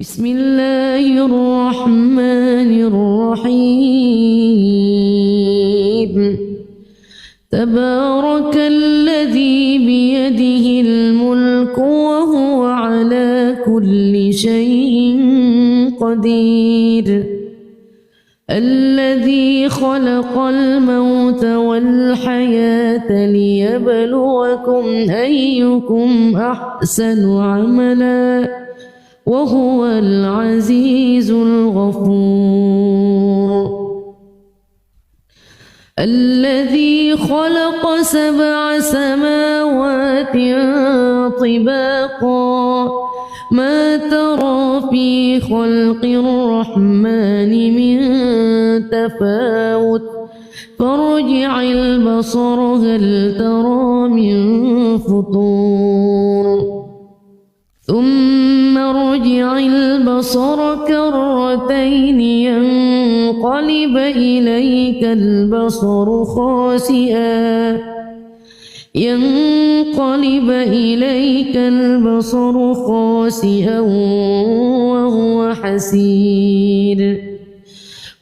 بسم الله الرحمن الرحيم. تبارك الذي بيده الملك وهو على كل شيء قدير. الذي خلق الموت والحياة ليبلوكم أيكم أحسن عملا وهو العزيز الغفور. الذي خلق 7 سماوات طباقا ما ترى في خلق الرحمن من تفاوت فارجع البصر هل ترى من فطور ثم ارجع البصر كرتين ينقلب إليك البصر خاسئا وهو حسير.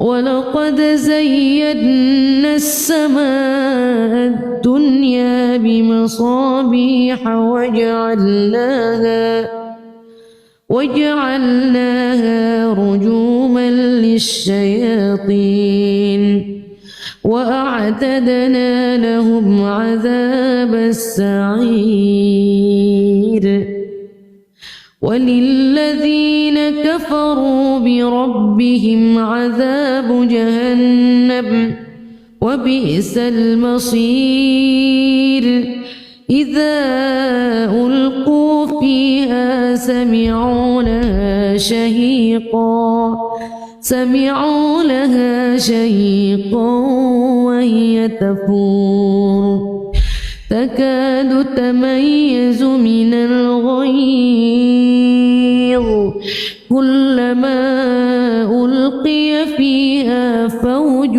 ولقد زينا السماء الدنيا بمصابيح وجعلناها رجوما للشياطين وأعتدنا لهم عذاب السعير. وللذين كفروا بربهم عذاب جهنم وبئس المصير. إذا ألقوا فيها سمعوا لها شهيقا وهي تفور تكاد تميز من الغيظ كلما ألقي فيها فوج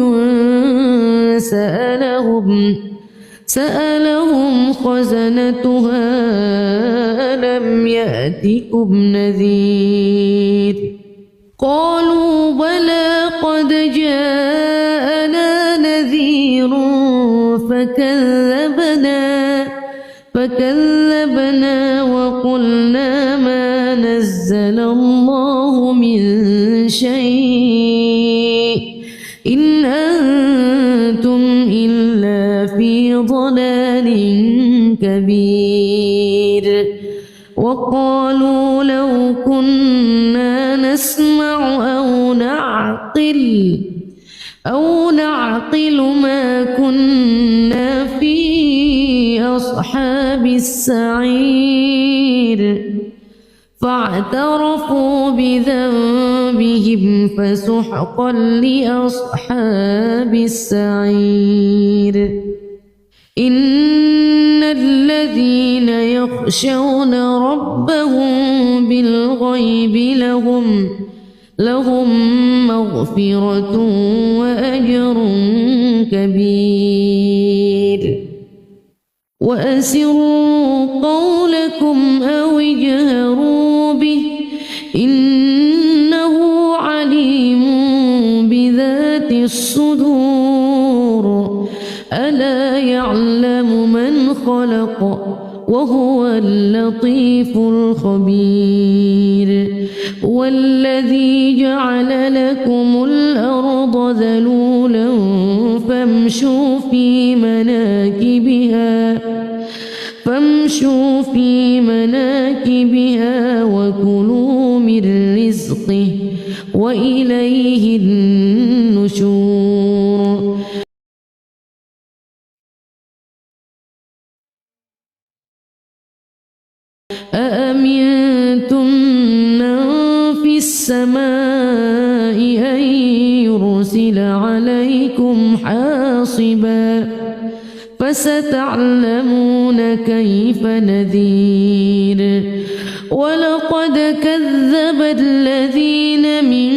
سألهم خزنتها ألم يأتكم نذير قالوا بلى قد جاءنا نذير فكذبنا وقلنا ما نزل الله من شيء إن أنتم إلا في ضلال كبير. وقالوا لو كنا نسمع أو نعقل ما كنا في أصحاب السعير فاعترفوا بذنبهم فسحقا لأصحاب السعير. إن الذين يخشون ربهم بالغيب لهم مغفرة وأجر كبير. وأسروا قولكم أو اجهروا به إنه عليم بذات الصدور. ألا يعلم من خلق وهو اللطيف الخبير. والذي جعل لكم الأرض ذلولا فامشوا في مناكبها وكلوا من رزقه وإليه النشور. أأمنتم من في السماء أن يرسل عليكم حاصبا فستعلمون كيف نذير. ولقد كذب الذين من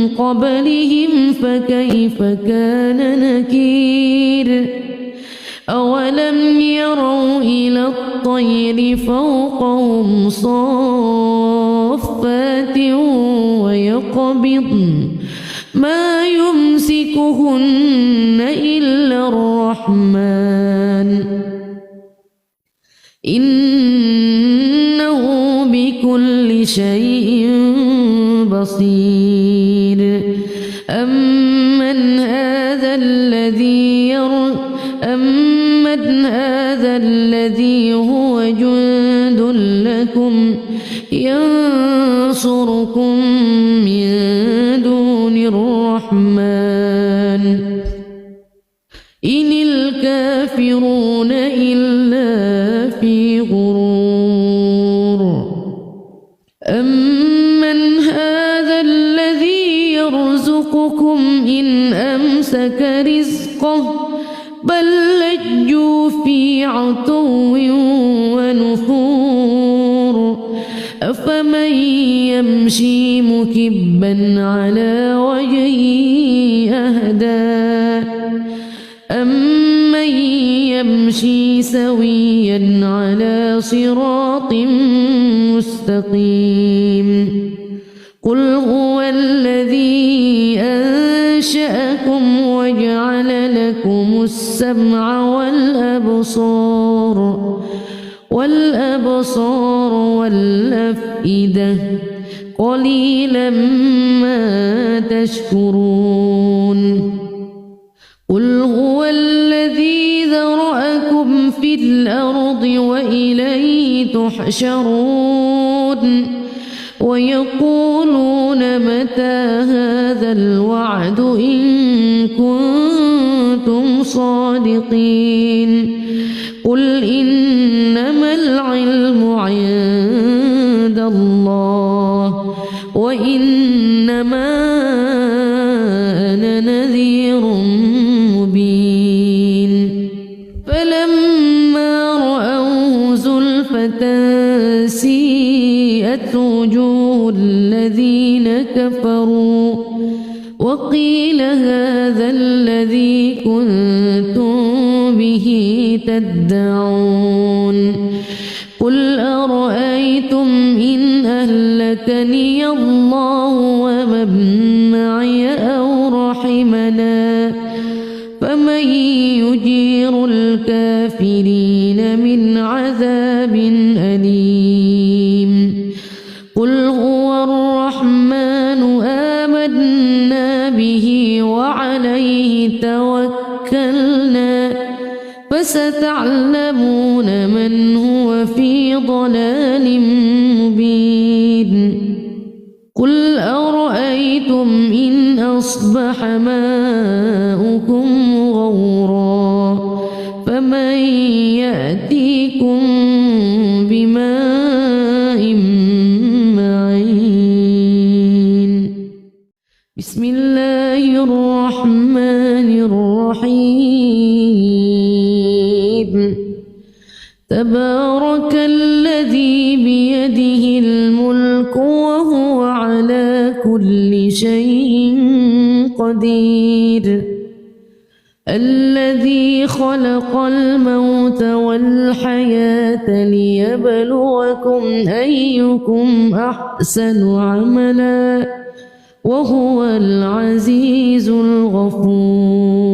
قبلهم فكيف كان نكير. أولم يروا إلى الطير فوقهم صافات ويقبضن ما يمسكهن إلا الرحمن إنه بكل شيء بصير أمن هذا الذي هو جند لكم ينصركم من دون الرحمن إن الكافرون إلا في غرور أمن هذا الذي يرزقكم إن أمسك رزقه بل لجوا في عتو ونفور أفمن يمشي مكبا على وجهه أهدى أمن يمشي سويا على صراط مستقيم قل هو الذي أنشأكم وجعل لكم السمع والأبصار والأفئدة قليلا ما تشكرون قل هو الذي ذرأكم في الأرض وإليه تحشرون ويقولون متى هذا الوعد إن كنتم صادقين قل إنما العلم عند الله وإنما أنا نذير مبين فلما رأوه زلفة سيئت وجوه الذين كفروا وقيل هذا الذي كنتم به تدعون قل أرأيتم إن أهلكني الله ومن معي أو رحمنا فمن يجير الكافرين من عذاب أليم قل هو الرحمن آمنا به وعليه توكلنا فستعلمون من هو في ضلال مبين قل أرأيتم إن أصبح ماؤكم غورا فمن يأتيكم بماء معين بسم الله الرحمن الرحيم تبارك الذي بيده الملك وهو على كل شيء قدير الذي خلق الموت والحياة ليبلوكم أيكم أحسن عملا وهو العزيز الغفور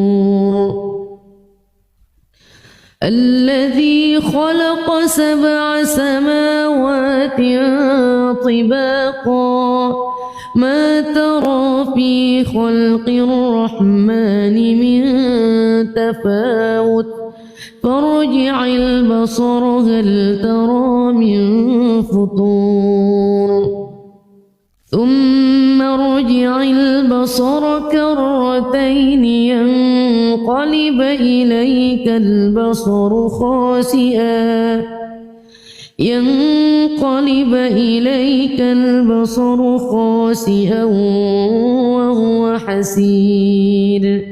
الذي خلق 7 سماوات طباقا ما ترى في خلق الرحمن من تفاوت فارجع البصر هل ترى من فطور ثم ارجع البصر كرتين ينقلب إليك البصر خاسئا وهو حسير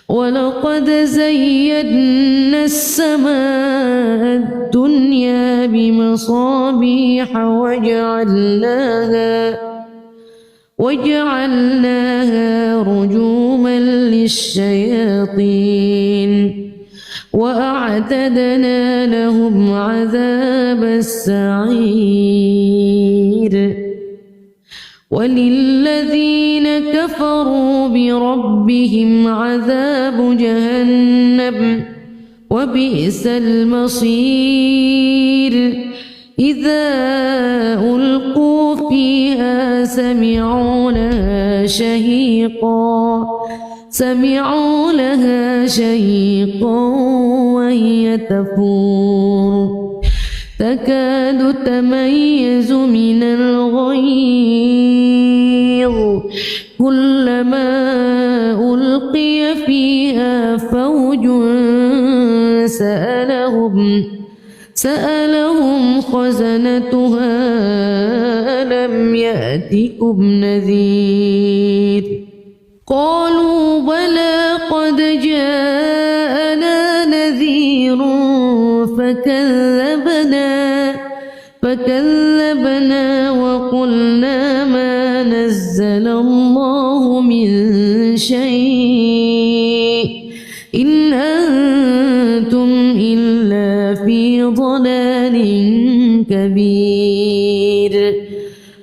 ولقد زينا السماء الدنيا بمصابيح وجعلناها رجوما للشياطين وأعتدنا لهم عذاب السعير وللذين كفروا بربهم عذاب جهنم وبئس المصير إذا ألقوا فيها سمعوا لها شهيقا وهي تفور تكاد تميز من الغيظ كلما ألقي فيها فوج سألهم خزنتها ألم يأتكم نذير قالوا بلى قد جاءنا نذير فكذبنا وقلنا ما نزل الله من شيء إن أنتم إلا في ضلال كبير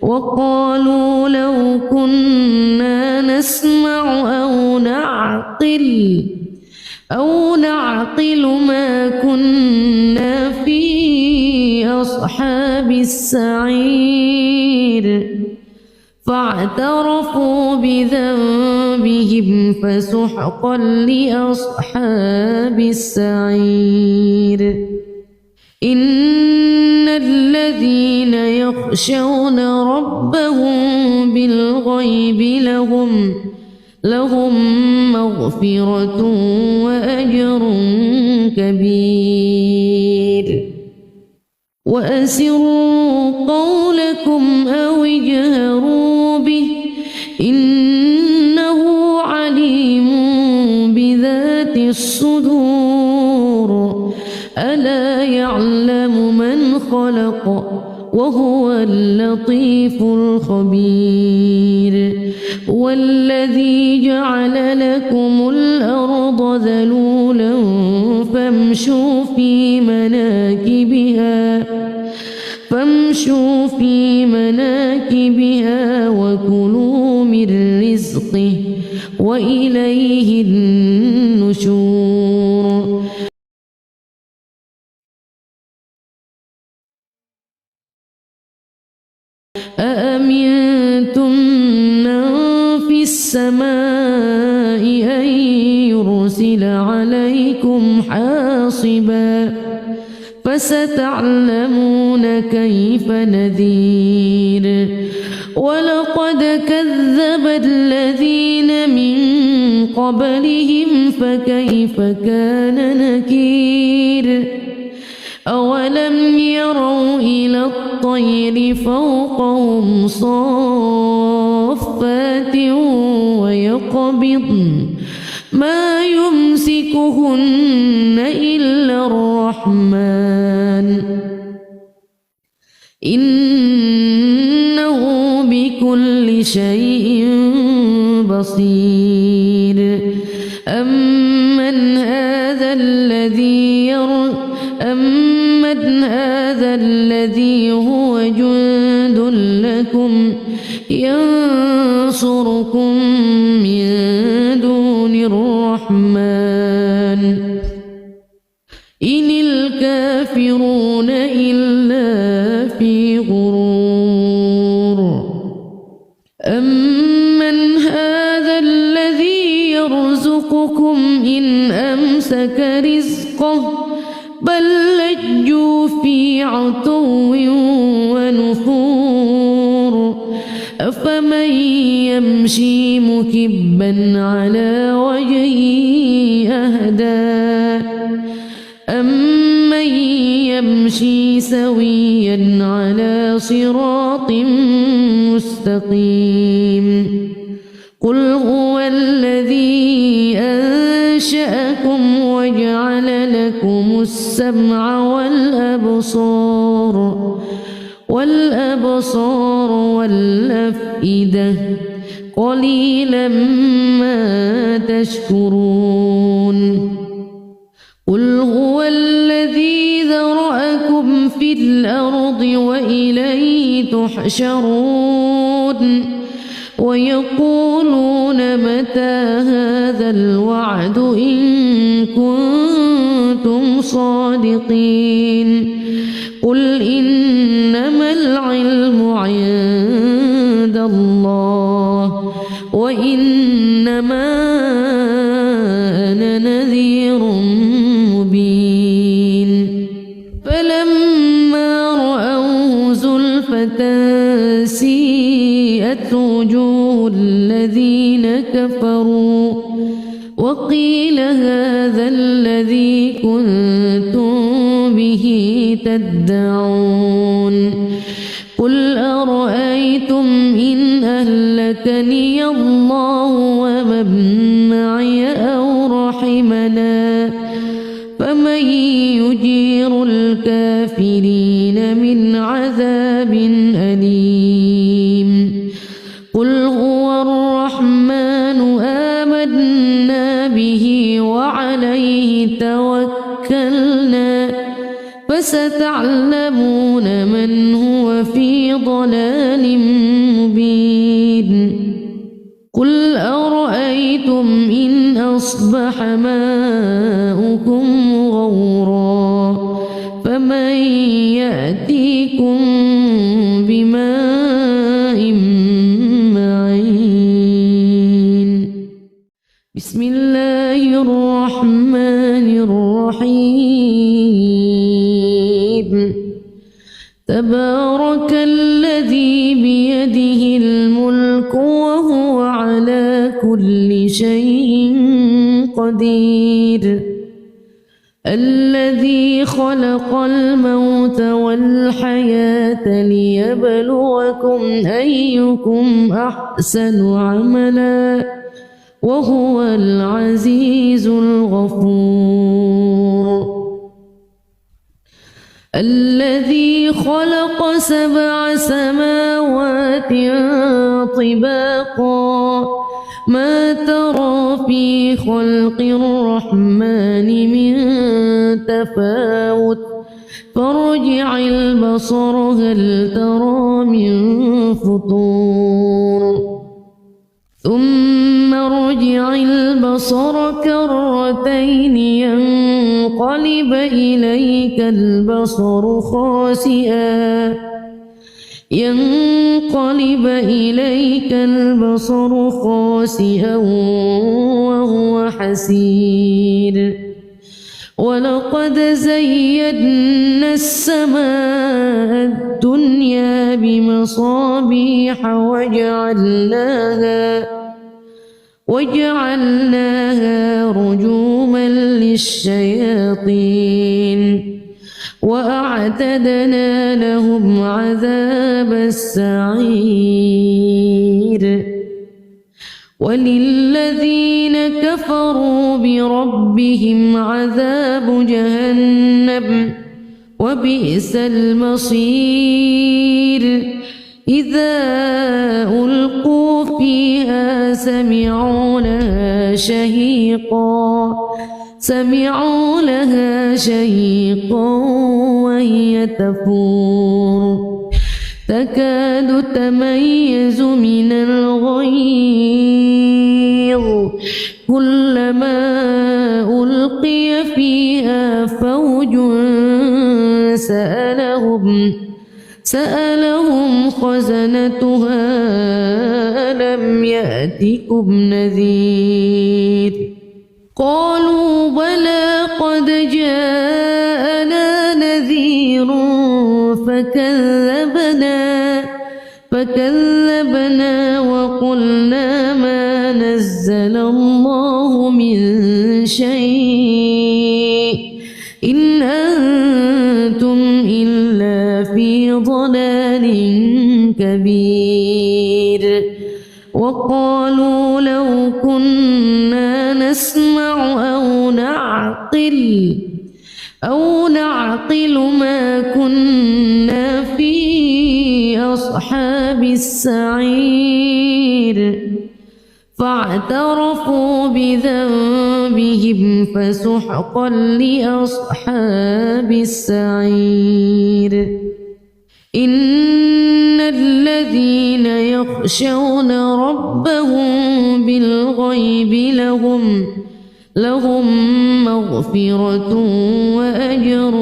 وقالوا لو كنا نسمع أو نعقل ما كنا في أصحاب السعير فاعترفوا بذنبهم فسحقا لأصحاب السعير إن الذين يخشون ربهم بالغيب لهم مغفرة وأجر كبير وأسروا قولكم أو اجهروا به إنه عليم بذات الصدور ألا يعلم من خلق وهو اللطيف الخبير والذي جعل لكم الأرض ذلولا فامشوا في مناكبها وكلوا من رزقه وإليه النشور أأمنتم من في السماء أن يرسل عليكم حاصبا فستعلمون كيف نذير ولقد كذب الذين من قبلهم فكيف كان نكير أولم يروا إلى الطير فوقهم صافات ويقبضن ما يمسكهن إلا الرحمن إنه بكل شيء بصير أمن هذا الذي هو جند لكم ينصركم من دون الرحمن إن الكافرون إلا في غرور أمن هذا الذي يرزقكم إن أمسك رزقه بل لجوا في عتو ونفور أفمن يمشي مكبا على وجهه أهدى أمن يمشي سويا على صراط مستقيم قل هو الذي أنشأكم وجعل لكم السمع والأبصار والأفئدة قليلا ما تشكرون قل هو الذي ذرأكم في الأرض وإليه تحشرون ويقولون متى هذا الوعد إن كنتم صادقين قل إنما العلم عند الله وإنما أنا نذير مبين فلما رأوه زلفة سيئت وجوه الذين كفروا وقيل هذا الذي كنتم به تدعون قل أرأيتم إن أهلكني الله ومن معي أو رحمنا فمن يجير الكافرين من عذاب أليم قل هو الرحمن آمنا به وعليه توكلنا فستعلمون من هو في ضلال مبين قل أرأيتم إن أصبح ماؤكم غورا فمن يأتيكم بماء معين بسم الله الرحمن الرحيم تبارك الذي بيده الملك وهو على كل شيء قدير الذي خلق الموت والحياة ليبلوكم أيكم أحسن عملا وهو العزيز الغفور الذي خلق 7 سماوات طباقا ما ترى في خلق الرحمن من تفاوت فارجع البصر هل ترى من فطور ثم ارجع البصر كرتين ينقلب إليك البصر خاسئا وهو حسير ولقد زينا السماء الدنيا بمصابيح وجعلناها رجوما للشياطين وأعتدنا لهم عذاب السعير وللذين كفروا بربهم عذاب جهنم وبئس المصير إذا ألقوا فيها سمعوا لها شهيقا وهي تفور تكاد تميز من الغيظ كلما ألقي فيها فوج سألهم خزنتها ألم يأتكم نذير قالوا بلى قد جاءنا نذير فكذبنا وقلنا ما نزل الله من شيء إن أنتم إلا في ضلال كبير وقالوا لو كنا نسمع أو نعقل ما كنا في أصحاب السعير فاعترفوا بذنبهم فسحقا لأصحاب السعير إن الذين يخشون ربهم بالغيب لهم مغفرة وأجر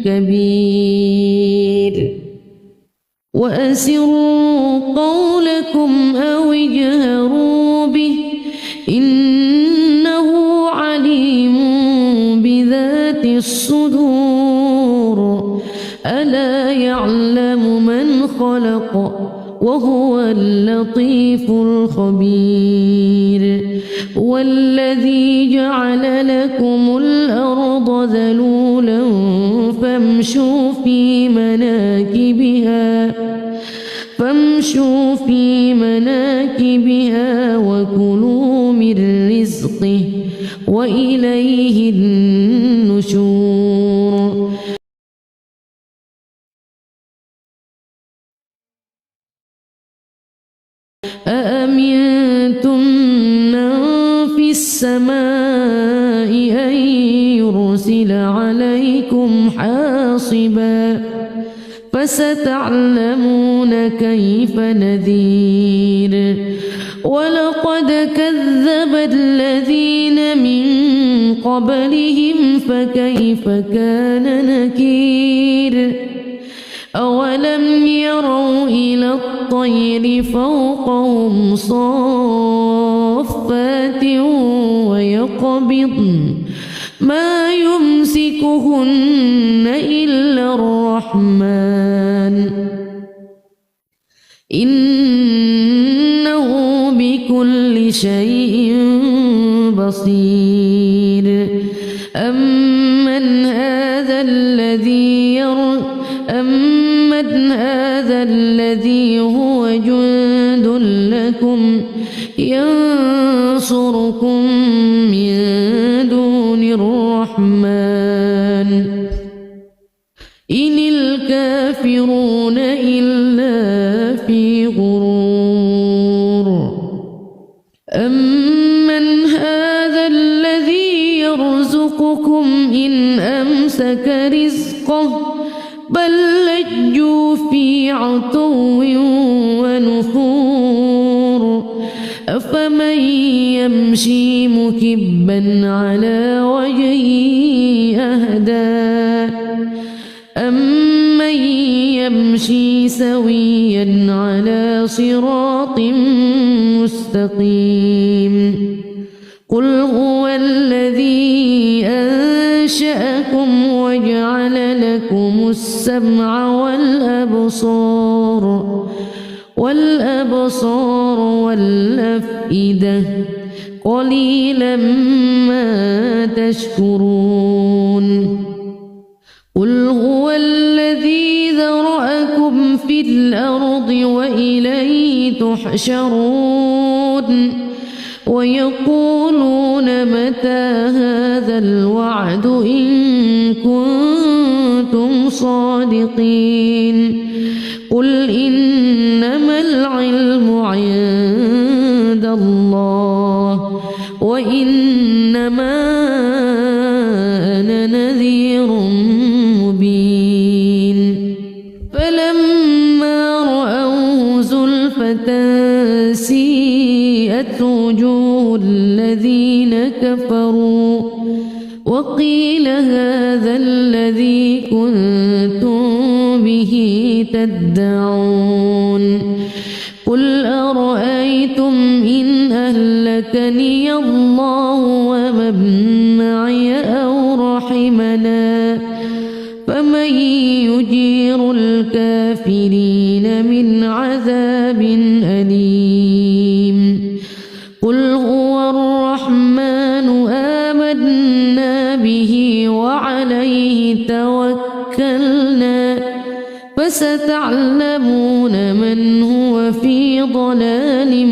كبير وأسروا قولكم أو اجهروا به إنه عليم بذات الصدور ألا يعلم من خلق وهو اللطيف الخبير والذي جعل لكم الأرض ذلولا فامشوا في مناكبها وكلوا من رزقه وإليه النشور أأمنتم من في السماء أن يرسل عليكم حاصبا فستعلمون كيف نذير ولقد كذب الذين من قبلهم فكيف كان نكير أولم يروا إلى الطير فوقهم صافات ويقبضن ما يمسكهن إلا الرحمن إنه بكل شيء بصير أمن هذا الذي هو جند لكم ينصركم من دون الرحمن إن الكافرون إلا في غرور أمن هذا الذي يرزقكم إن أمسك رزقه بل لجوا في عتو ونفور أفمن يمشي مكبا على وجهه أهدى أمن يمشي سويا على صراط مستقيم قل هو الذي أنشأكم وجعل لكم السمع والأبصار والأفئدة قليلا ما تشكرون قل هو الذي ذرأكم في الأرض وإليه تحشرون ويقولون متى هذا الوعد إن كنتم صادقين قل إنما العلم عند الله وإنما أنا نذير مبين فلما رأوه زلفة سيئت وجوه الذين كفروا وقيل هذا الذي كنتم به تدعون قل أرأيتم إن أهلكني الله ومن معي أو رحمنا فمن يجير الكافرين من عذاب أليم قل هو الرحمن آمنا به وعليه توكلنا فستعلمون من هو في ضلال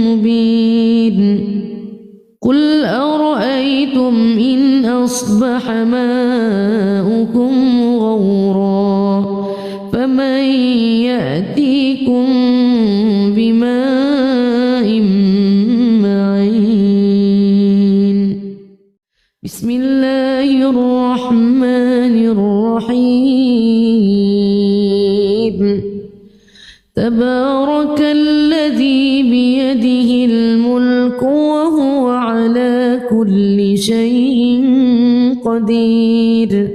مبين قل أرأيتم إن أصبح ماؤكم غورا فمن يأتيكم بماء قدير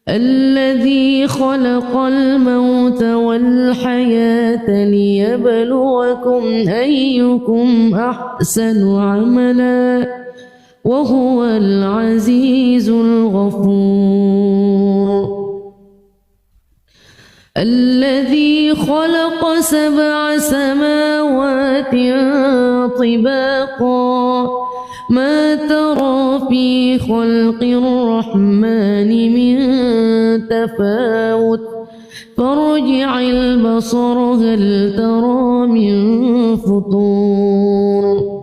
الذي خلق الموت والحياة ليبلوكم أيكم أحسن عملا وهو العزيز الغفور الذي خلق 7 سماوات طباقا ما ترى في خلق الرحمن من تفاوت فارجع البصر هل ترى من فطور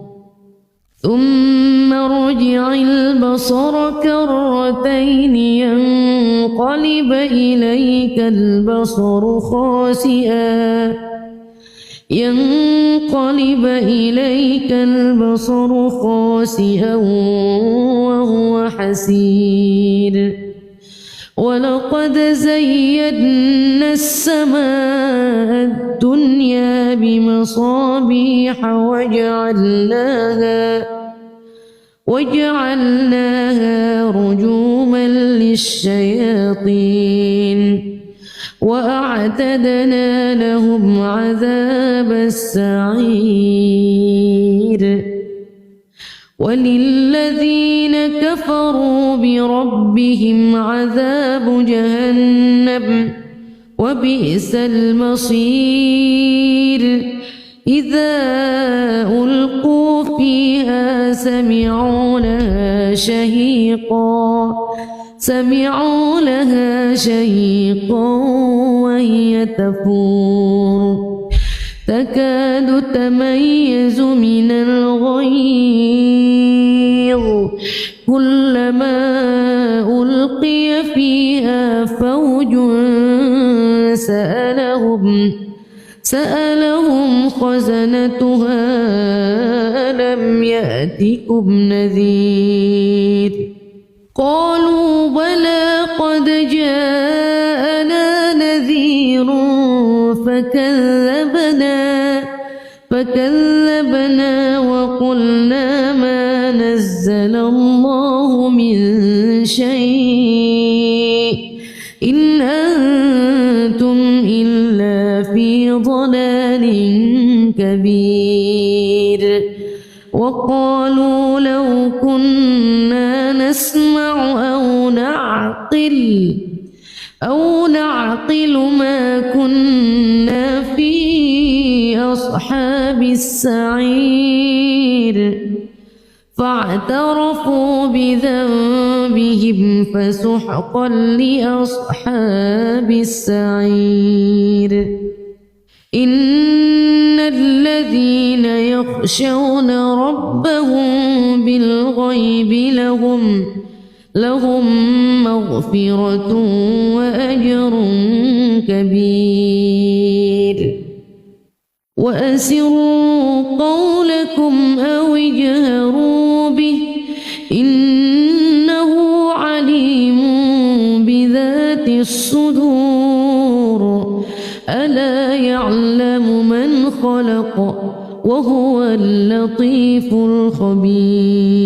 ثم ارجع البصر كرتين ينقلب إليك البصر خاسئا وهو حسير ولقد زينا السماء الدنيا بمصابيح وجعلناها رجوما للشياطين وأعتدنا لهم عذاب السعير وللذين كفروا بربهم عذاب جهنم وبئس المصير إذا ألقوا فيها سمعوا لها شهيقا وهي تفور تكاد تميز من الغيظ كلما ألقي فيها فوج سألهم خزنتها ألم يأتكم نذير قالوا بلى قد جاءنا نذير فكذبنا وقلنا ما نزل الله من شيء إن أنتم إلا في ضلال كبير وقالوا لو كنا نسمع أو نعقل ما كنا في أصحاب السعير فاعترفوا بذنبهم فسحقا لأصحاب السعير إن الذين يخشون ربهم بالغيب لهم مغفرة وأجر كبير وأسروا قولكم أو اجهروا به إنه عليم بذات الصدور ألا يعلم من خلق وهو اللطيف الخبير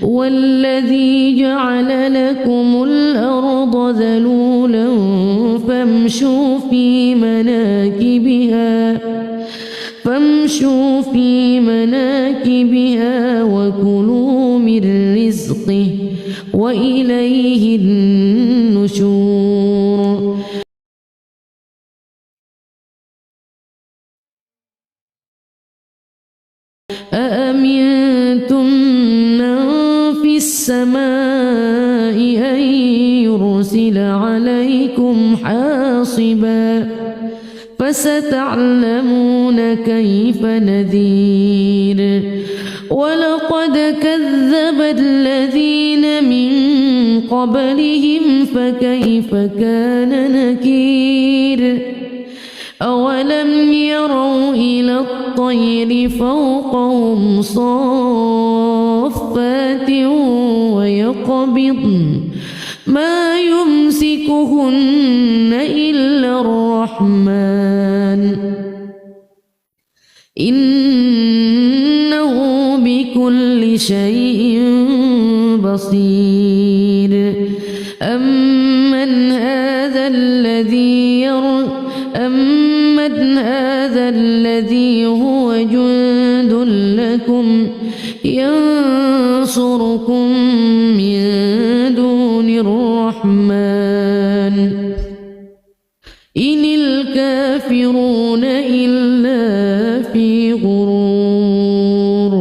والذي جعل لكم الأرض ذلولا فامشوا في مناكبها وكلوا من رزقه وإليه النشور أأمنتم من في السماء أن يرسل عليكم حاصبا فستعلمون كيف نذير ولقد كذب الذين من قبلهم فكيف كان نكير أولم يروا إلى الطير فوقهم صافات ويقبضن ما يمسكهن إلا الرحمن إنه بكل شيء بصير أمن هذا الذي هو جند لكم ينصركم من دون الرحمن إن الكافرون إلا في غرور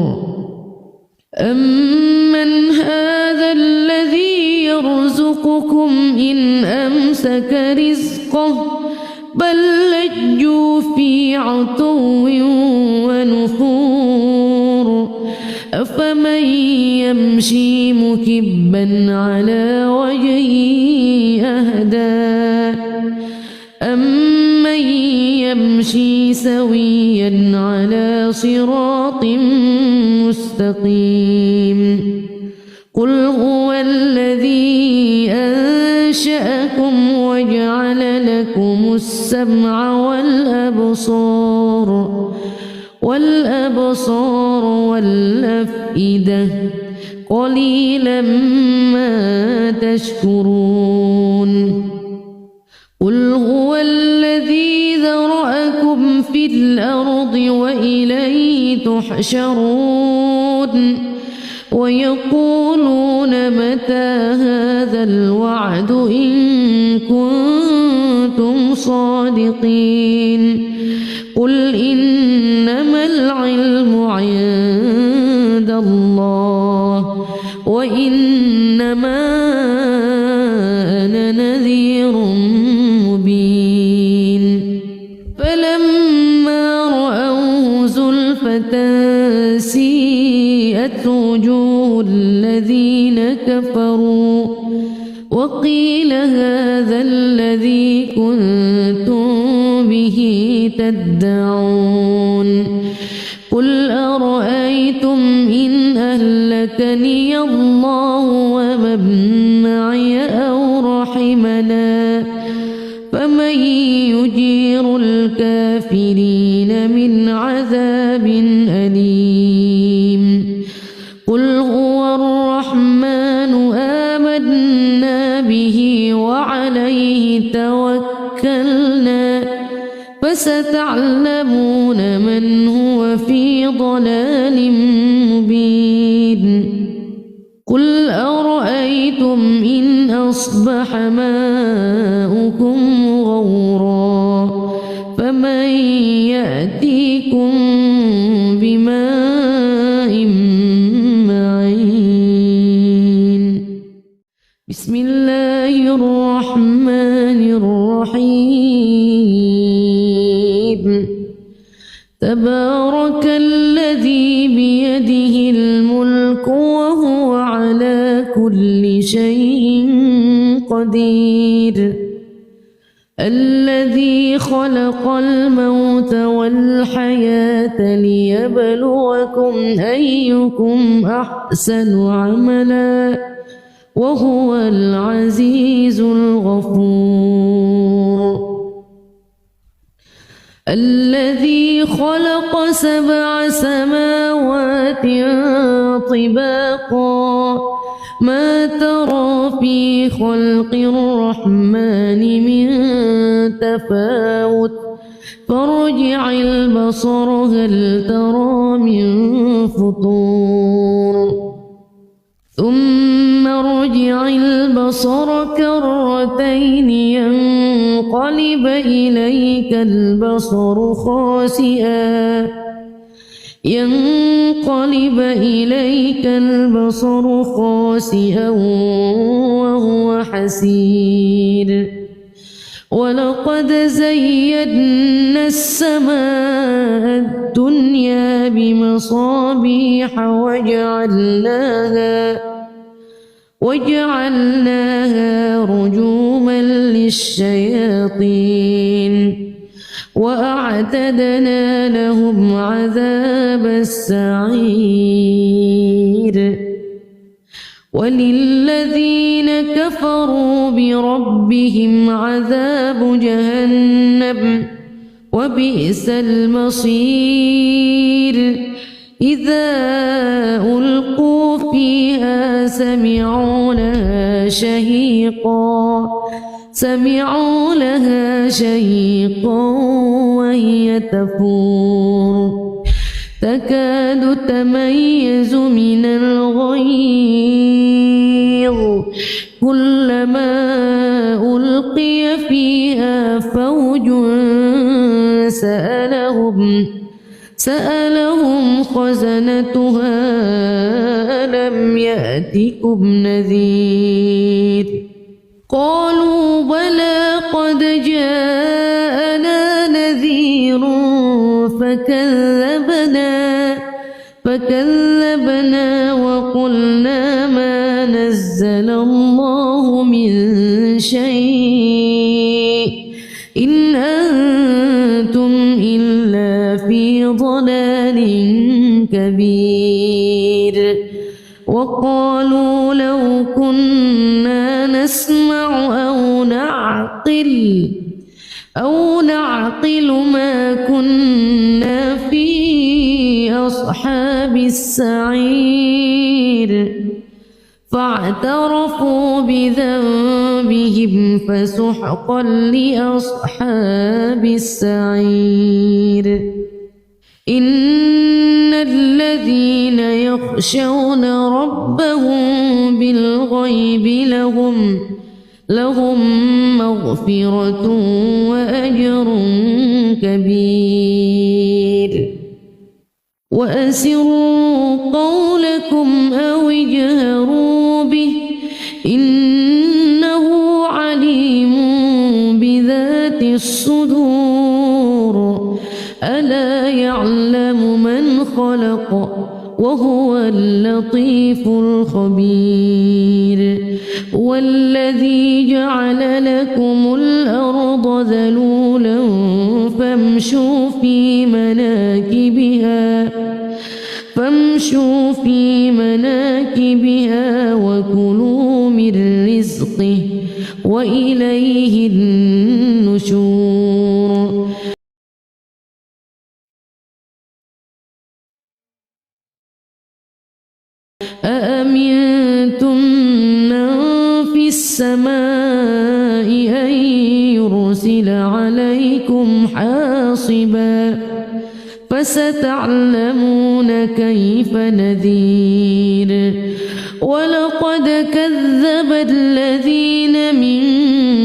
أمن هذا الذي يرزقكم إن أمسك رزقه بل لجوا في عتو ونفور أفمن يمشي مكبا على وجهه أهدى أمن يمشي سويا على صراط مستقيم قل هو الذي أنشأكم وجعل لكم السمع والأبصار والأفئدة قليلا ما تشكرون قل هو الذي ذرأكم في الأرض وإليه تحشرون ويقولون متى هذا الوعد إن كنتم صادقين قل إنما العلم عند الله وإنما أنا نذير مبين فلما رأوه زلفة سيئت وجوه الذين كفروا وقيل هذا الذي كنتم به تدعون قل أرأيتم إن أهلكني الله ومن معي أو رحمنا فمن يجير الكافرين من عذاب أليم قل هو الرحمن آمنا به وعليه توكلنا فستعلمون من هو في ضلال مبين قل أرأيتم إن أصبح ماؤكم غورا فمن يأتيكم بماء معين بسم الله الرحمن الرحيم تبارك الذي بيده الملك وهو على كل شيء قدير الذي خلق الموت والحياة ليبلوكم أيكم أحسن عملا وهو العزيز الغفور الذي خلق 7 سماوات طباقا ما ترى في خلق الرحمن من تفاوت فارجع البصر هل ترى من فطور ثم ارجع البصر كرتين ينقلب إليك البصر خاسئا وهو حسير ولقد زينا السماء الدنيا بمصابيح وجعلناها رجوما للشياطين وأعتدنا لهم عذاب السعير وللذين كفروا بربهم عذاب جهنم وبئس المصير إذا ألقوا فيها سمعوا لها شهيقا وهي تفور تكاد تميز من الغيظ كلما ألقي فيها فوج سألهم خزنتها ألم يأتكم نذير قالوا بلى قد جاءنا نذير فكذبنا وقلنا ما نزل الله من شيء إن أنتم إلا في ضلال كبير وقالوا لو كنا نسمع أو نعقل ما كنا في أصحاب السعير فاعترفوا بذنبهم فسحقا لأصحاب السعير إن الذين يخشون ربهم بالغيب لهم مغفرة وأجر كبير وأسروا قولكم أو اجهروا به إنه عليم بذات الصدور ألا يعلم من خلق وهو اللطيف الخبير والذي جعل لكم الأرض ذلولا فامشوا في مناكبها وكلوا من رزقه وإليه النشور أأمنتم من في السماء أن يرسل عليكم حاصبا فستعلمون كيف نذير ولقد كذب الذين من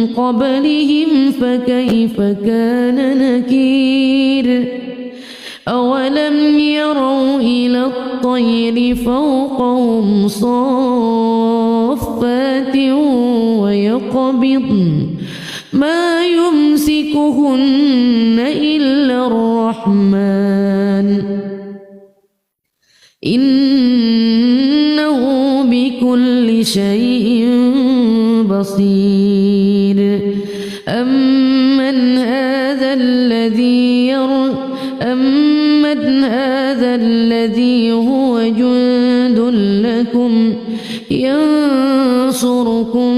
قبلهم فكيف كان نكير أولم يروا إلى الطير فوقهم صافات ويقبضن ما يمسكهن إلا الرحمن إنه بكل شيء بصير أمن هذا الذي هو جند لكم ينصركم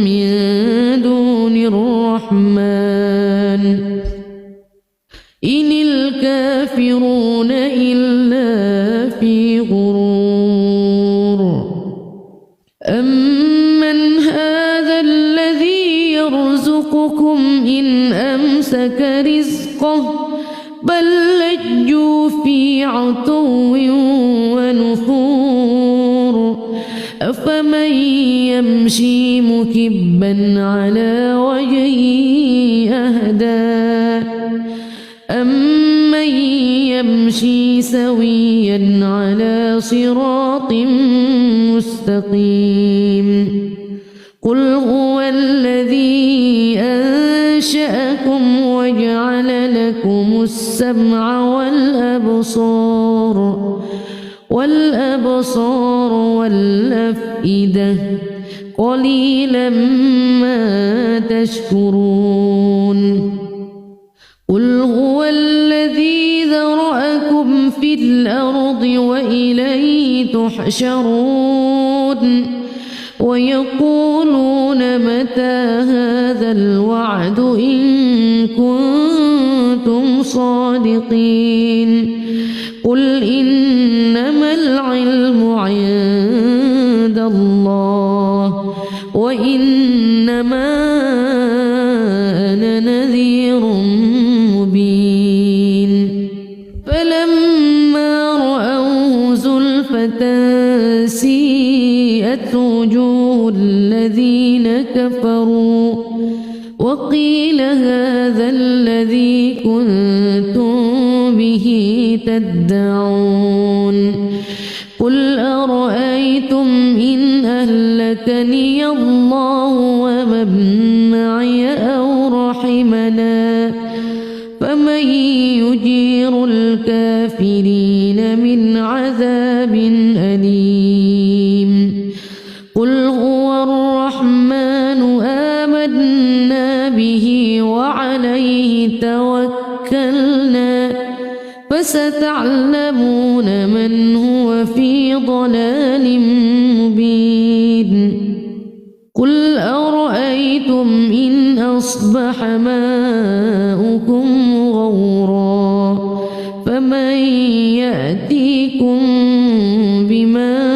من دون الرحمن إن الكافرون إلا في غرور أمن هذا الذي يرزقكم إن أمسك رزقه بل لجوا في عتو ونفور أفمن يمشي مكبا على وجهه أهدى أمن يمشي سويا على صراط مستقيم قل هو الذي أنشأكم وجعل لكم السمع والأبصار والأفئدة قليلا ما تشكرون قل هو الذي ذرأكم في الأرض وإليه تحشرون ويقولون متى هذا الوعد إن كنتم صادقين قل إن فلما رأوه زلفة سيئت وجوه الذين كفروا وقيل هذا الذي كنتم به تدعون قل أرأيتم إن أهلكني الله ومن معي أو رحمنا فمن يجير الكافرين من عذاب أليم قل هو الرحمن آمنا به وعليه توكلنا فستعلمون من هو في ضلال مبين قل أرأيتم إن أصبح ماؤكم غورا فمن يأتيكم بماء